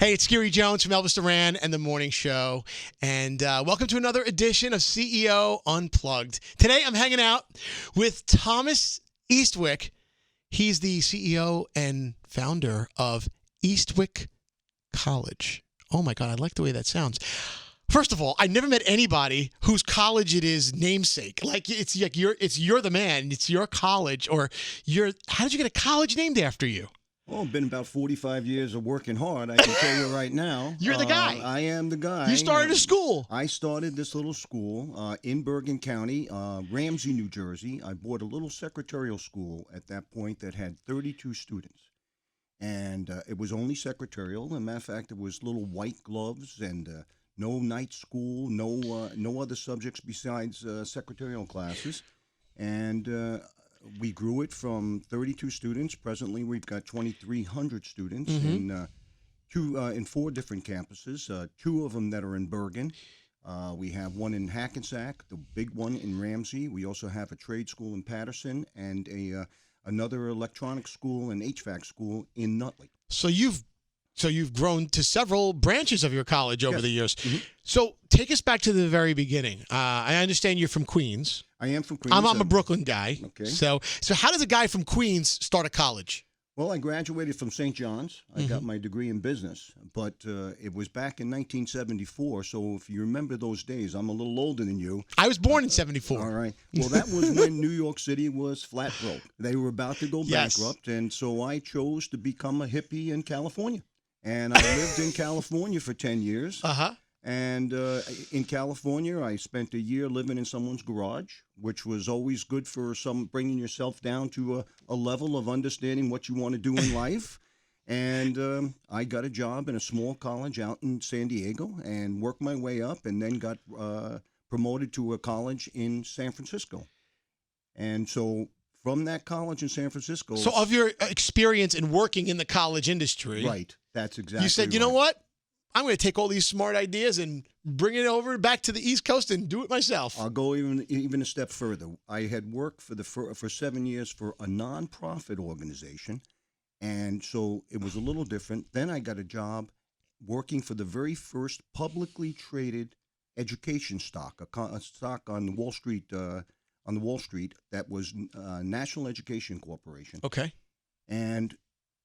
Hey, it's Scary Jones from Elvis Duran and The Morning Show. And welcome to another edition of CEO Unplugged. Today, I'm hanging out with Thomas Eastwick. He's the CEO and founder of Eastwick College. Oh, my God, I like the way that sounds. First of all, I never met anybody whose college it is namesake. Like it's like you're the man. It's your college, or how did you get a college named after you? Well, it's been about 45 years of working hard, I can tell you right now. You're the guy. I am the guy. You started a school. I started this little school in Bergen County, Ramsey, New Jersey. I bought a little secretarial school at that point that had 32 students. And it was only secretarial. As a matter of fact, it was little white gloves and no night school, no other subjects besides secretarial classes. And we grew it from 32 students. Presently, we've got 2,300 students in 4 different campuses. 2 of them that are in Bergen. We have one in Hackensack, the big one in Ramsey. We also have a trade school in Patterson and another electronics school and HVAC school in Nutley. So you've grown to several branches of your college over the years. Mm-hmm. So take us back to the very beginning. I understand you're from Queens. I am from Queens. I'm a Brooklyn guy. Okay. So how does a guy from Queens start a college? Well, I graduated from St. John's. I got my degree in business, but it was back in 1974. So if you remember those days, I'm a little older than you. I was born in 74. All right. Well, that was when New York City was flat broke. They were about to go bankrupt, and so I chose to become a hippie in California. And I lived in California for 10 years. Uh-huh. And in California, I spent a year living in someone's garage, which was always good for bringing yourself down to a level of understanding what you want to do in life. And I got a job in a small college out in San Diego and worked my way up, and then got promoted to a college in San Francisco. And so from that college in San Francisco. So of your experience in working in the college industry. Right. That's exactly You said, you know what? I'm going to take all these smart ideas and bring it over back to the East Coast and do it myself. I'll go even a step further. I had worked for 7 years for a nonprofit organization, and so it was a little different. Then I got a job working for the very first publicly traded education stock, a stock on Wall Street. On the Wall Street, that was National Education Corporation. Okay. And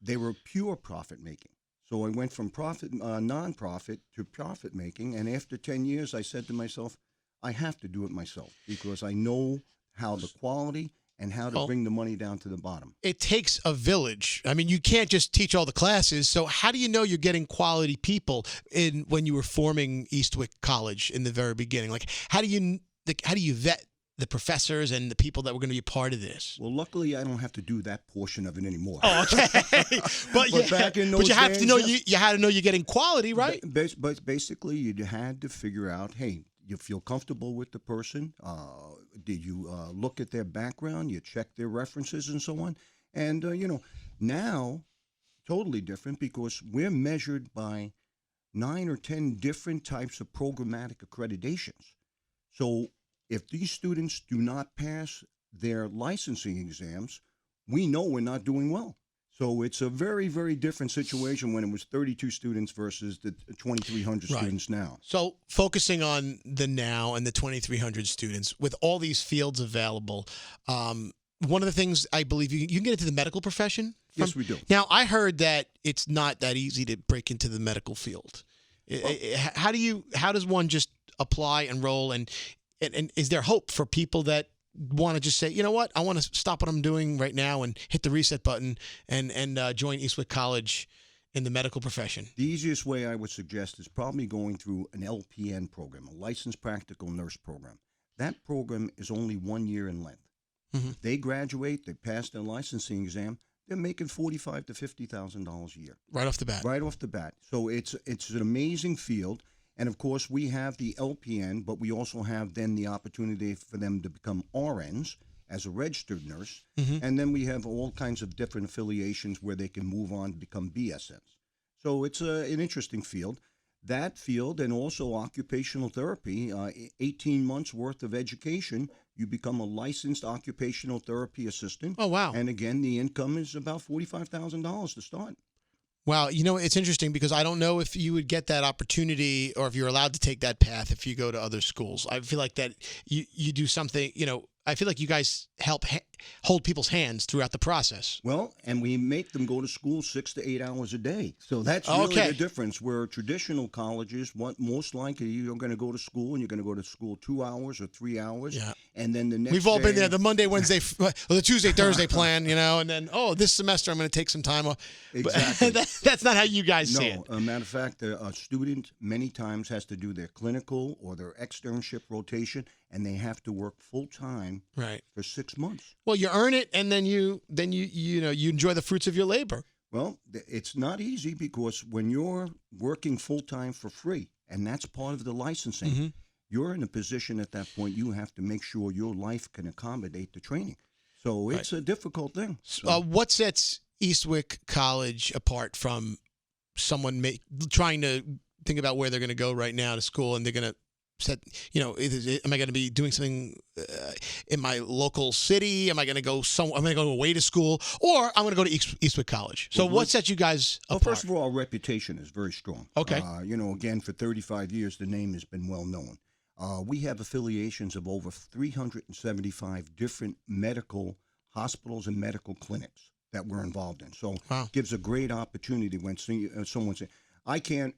they were pure profit making. So I went from nonprofit to profit making, and after 10 years, I said to myself, I have to do it myself because I know how the quality and how to bring the money down to the bottom. It takes a village. I mean, you can't just teach all the classes. So how do you know you're getting quality people when you were forming Eastwick College in the very beginning? Like, how do you vet the professors and the people that were going to be part of this? Well, luckily, I don't have to do that portion of it anymore. Oh, okay. but back in those you have days, to know you had to know you're getting quality, right? But basically, you had to figure out, hey, you feel comfortable with the person? Did you look at their background? You check their references and so on? And, now, totally different because we're measured by 9 or 10 different types of programmatic accreditations. So if these students do not pass their licensing exams, we know we're not doing well. So it's a very, very different situation when it was 32 students versus the 2,300 students now. So focusing on the now and the 2,300 students, with all these fields available, one of the things I believe you can get into the medical profession. Yes, we do. Now, I heard that it's not that easy to break into the medical field. How does one just apply, enroll, and is there hope for people that want to just say, you know what, I want to stop what I'm doing right now and hit the reset button and join Eastwick College in the medical profession? The easiest way I would suggest is probably going through an LPN program, a licensed practical nurse program. That program is only 1 year in length. Mm-hmm. They graduate, they pass their licensing exam, they're making $45,000 to $50,000 a year. Right off the bat. Right off the bat. So it's an amazing field. And, of course, we have the LPN, but we also have then the opportunity for them to become RNs as a registered nurse. Mm-hmm. And then we have all kinds of different affiliations where they can move on to become BSNs. So it's an interesting field. That field and also occupational therapy, 18 months worth of education, you become a licensed occupational therapy assistant. Oh, wow. And, again, the income is about $45,000 to start. Wow, it's interesting because I don't know if you would get that opportunity or if you're allowed to take that path if you go to other schools. I feel like that you do something, I feel like you guys help hold people's hands throughout the process. Well, and we make them go to school 6 to 8 hours a day. So that's really Okay. the difference. Where traditional colleges, most likely you're going to go to school and you're going to go to school 2 hours or 3 hours. Yeah. And then the next We've all been day- there, the Monday, Wednesday, or the Tuesday, Thursday plan, and then, this semester I'm going to take some time off. Exactly. But that's not how you guys see it. No, a matter of fact, a student many times has to do their clinical or their externship rotation, and they have to work full time Right. for 6 months. Well, you earn it, and then you enjoy the fruits of your labor. Well, it's not easy because when you're working full time for free, and that's part of the licensing, Mm-hmm. you're in a position at that point you have to make sure your life can accommodate the training. So it's a difficult thing. So, What sets Eastwick College apart from someone trying to think about where they're going to go right now to school, and they're going to set, am I going to be doing something in my local city? Am I going to go I'm going to go away to school, or I'm going to go to Eastwick College? So Well, what sets you guys well, apart? first of all, our reputation is very strong. Okay. Again, for 35 years, the name has been well known. We have affiliations of over 375 different medical hospitals and medical clinics that we're involved in. So Wow. it gives a great opportunity when someone says, I can't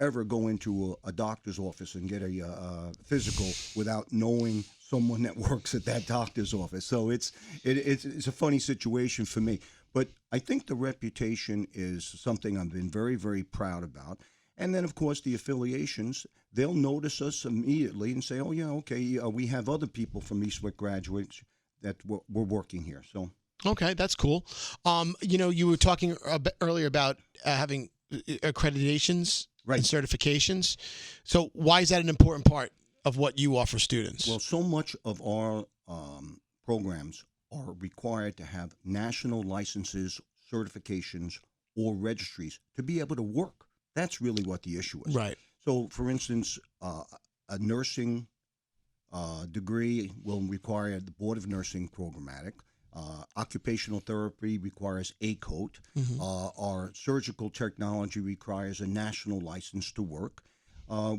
ever go into a doctor's office and get a physical without knowing someone that works at that doctor's office. So it's a funny situation for me. But I think the reputation is something I've been very, very proud about. And then, of course, the affiliations, they'll notice us immediately and say, oh, yeah, okay, we have other people from Eastwick graduates that we're working here. So, Okay, that's cool. You were talking earlier about having accreditations Right. and certifications. So why is that an important part of what you offer students? well, so much of our programs are required to have national licenses, certifications, or registries to be able to work. That's really what the issue is. Right. So, for instance, a nursing degree will require the Board of Nursing programmatic. Occupational therapy requires ACOT. Mhm. Our surgical technology requires a national license to work.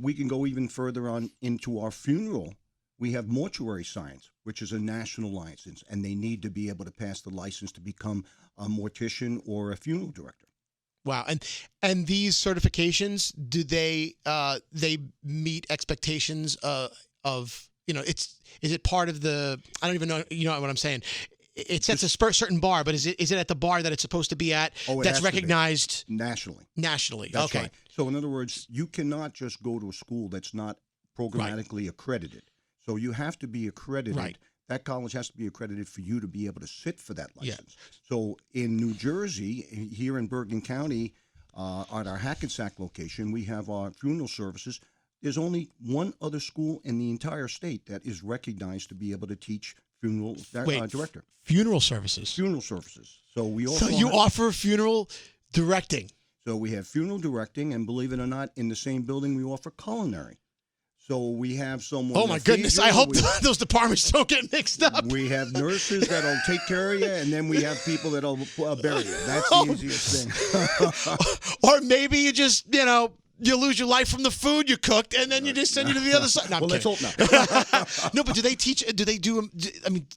We can go even further on into our funeral. We have mortuary science, which is a national license, and they need to be able to pass the license to become a mortician or a funeral director. Wow. And these certifications, do they meet expectations of is it part of the, I don't even know, what I'm saying. It sets a certain bar, but is it at the bar that it's supposed to be at Oh, it that's has to be. recognized Nationally. nationally? That's Okay. right. So, in other words, you cannot just go to a school that's not programmatically accredited. So, you have to be accredited. Right. That college has to be accredited for you to be able to sit for that Yeah. license. So, in New Jersey, here in Bergen County, at our Hackensack location, we have our funeral services. There's only one other school in the entire state that is recognized to be able to teach funeral director. Funeral services. Funeral services. So we also So you have- offer funeral directing. So we have funeral directing, and believe it or not, in the same building we offer culinary. So we have someone. Oh my that feeds goodness! you, I hope we- those departments don't get mixed up. We have nurses that'll take care of you, and then we have people that'll bury you. That's the Oh. easiest thing. Or maybe you just you lose your life from the food you cooked, and then you just send you to the other side. No, I'm Well, let's kidding. hope not. No, but do they teach? Do they do? I mean,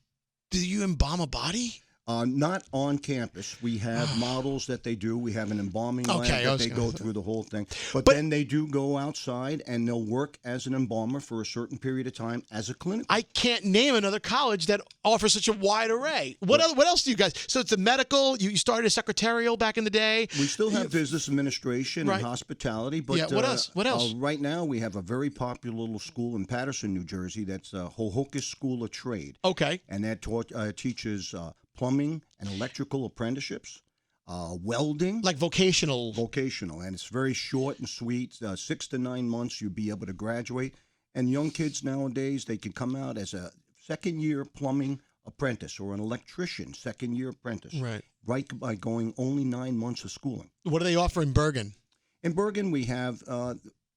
do you embalm a body? Not on campus. We have models that they do. We have an embalming lab Okay, I that was they gonna go through the whole thing. But But- then they do go outside, and they'll work as an embalmer for a certain period of time as a clinic. I can't name another college that offers such a wide array. What else do you guys? So it's the medical. You started as secretarial back in the day. We still have business administration Right. and hospitality, but Yeah, what else? What else? Right now, we have a very popular little school in Paterson, New Jersey. That's Hohokus School of Trade, Okay. and that teaches plumbing and electrical apprenticeships, welding, Like vocational. vocational, and it's very short and sweet. 6 to 9 months, you'll be able to graduate. And young kids nowadays, they can come out as a second-year plumbing apprentice or an electrician second-year apprentice, Right. right by going only 9 months of schooling. What do they offer in Bergen? In Bergen, we have,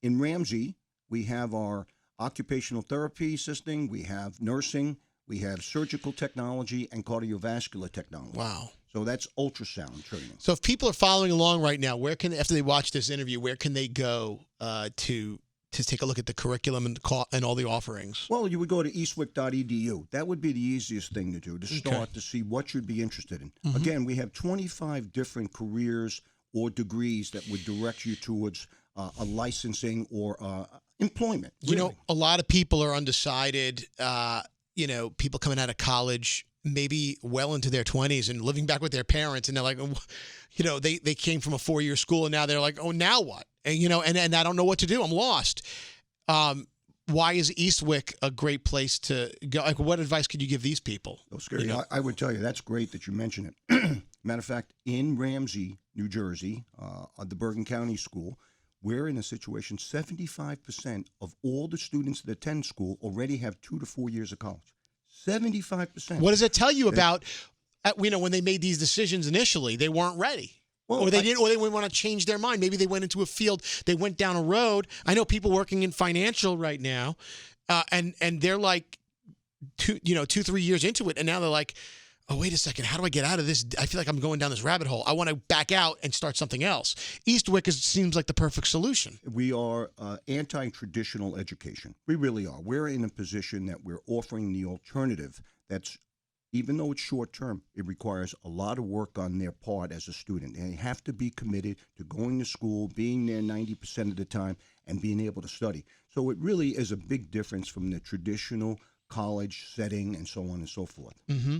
in Ramsey, we have our occupational therapy assisting, we have nursing, We have surgical technology and cardiovascular technology. Wow. So that's ultrasound training. So if people are following along right now, where can, after they watch this interview, where can they go to take a look at the curriculum and all the offerings? Well, you would go to eastwick.edu. That would be the easiest thing to do, to start Okay. to see what you'd be interested in. Mhm. Again, we have 25 different careers or degrees that would direct you towards a licensing or employment. You know, really. a lot of people are undecided. People coming out of college, maybe well into their 20s and living back with their parents, and they're like, they came from a 4-year school, and now they're like, oh, now what? And I don't know what to do. I'm lost. Why is Eastwick a great place to go? Like, what advice could you give these people? Oh, scary. I would tell you, that's great that you mention it. Matter of fact, in Ramsey, New Jersey, at the Bergen County School, we're in a situation 75% of all the students that attend school already have 2 to 4 years of college. 75%. What does it tell you about, when they made these decisions initially, they weren't ready? Well, Or they didn't want to change their mind. Maybe they went into a field, they went down a road. I know people working in financial right now, and they're like 2-3 years into it, and now they're like, oh, wait a second, how do I get out of this? I feel like I'm going down this rabbit hole. I want to back out and start something else. Eastwick seems like the perfect solution. We are anti-traditional education. We really are. We're in a position that we're offering the alternative that's, even though it's short term, it requires a lot of work on their part as a student. They have to be committed to going to school, being there 90% of the time, and being able to study. So it really is a big difference from the traditional college setting and so on and so forth. Mm-hmm.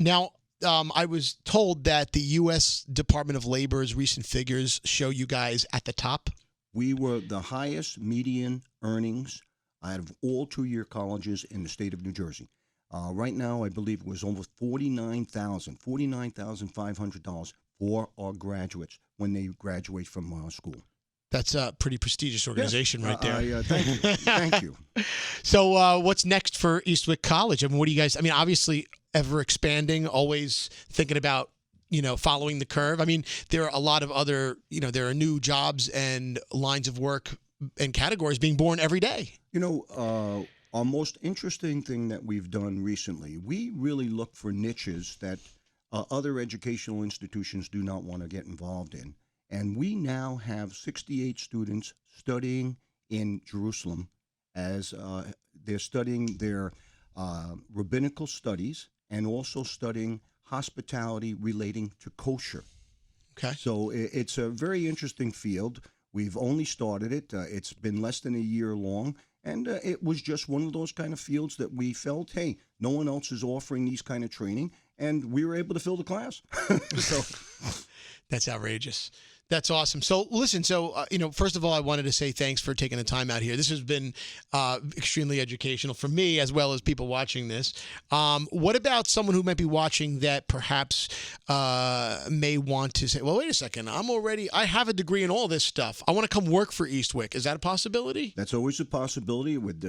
Now, I was told that the U.S. Department of Labor's recent figures show you guys at the top. We were the highest median earnings out of all 2-year colleges in the state of New Jersey. Right now, I believe it was almost $49,500 for our graduates when they graduate from school. That's a pretty prestigious organization right there. Thank you. Thank you. So what's next for Eastwick College? I mean, what do you guys, obviously ever expanding, always thinking about, following the curve. I mean, there are a lot of other, there are new jobs and lines of work and categories being born every day. Our most interesting thing that we've done recently, we really look for niches that other educational institutions do not want to get involved in. And we now have 68 students studying in Jerusalem as they're studying their rabbinical studies and also studying hospitality relating to kosher. Okay. So it's a very interesting field. We've only started it. It's been less than a year long. And it was just one of those kind of fields that we felt, hey, no one else is offering these kind of training. And we were able to fill the class. So That's outrageous. That's awesome. So listen, first of all, I wanted to say thanks for taking the time out here. This has been extremely educational for me as well as people watching this. What about someone who might be watching that perhaps may want to say, well, wait a second, I have a degree in all this stuff. I want to come work for Eastwick. Is that a possibility? that's always a possibility. Would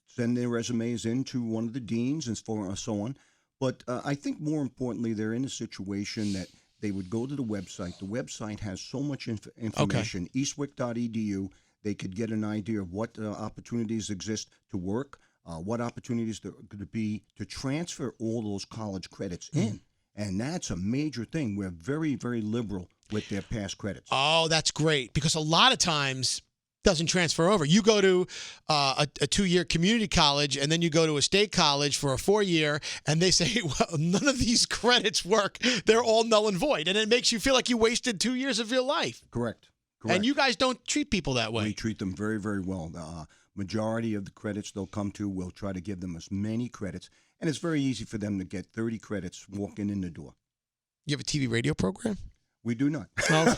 send their resumes into one of the deans and so on. But I think more importantly, they're in a situation that they would go to the website. The website has so much information, eastwick.edu. They could get an idea of what opportunities exist to work, what opportunities there could be to transfer all those college credits in. And that's a major thing. We're very, very liberal with their past credits. Oh, that's great, because a lot of times doesn't transfer over. You go to a 2-year community college, and then you go to a state college for a 4-year, and they say, well, none of these credits work. They're all null and void. And it makes you feel like you wasted 2 years of your life. Correct. And you guys don't treat people that way. We treat them very, very well. The majority of the credits they'll come to, we'll try to give them as many credits. And it's very easy for them to get 30 credits walking in the door. You have a TV radio program? We do not. Well,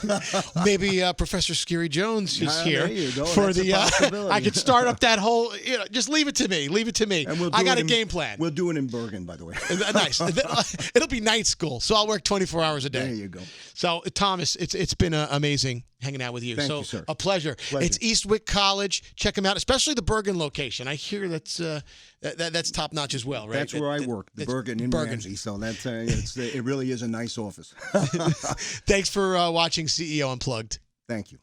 maybe Professor Scary Jones is here there you go. for That's a possibility. I could start up that whole. Just leave it to me. Leave it to me. And I got a game plan. We'll do it in Bergen, by the way. Nice. It'll be night school, so I'll work 24 hours a day. There you go. So, Thomas, it's been amazing hanging out with you. Thank so you, sir. A pleasure. It's Eastwick College. Check them out, especially the Bergen location. I hear that's top notch as well, right? That's where I work, the Bergen in Ramsey. So that's it really is a nice office. Thanks for watching CEO Unplugged. Thank you.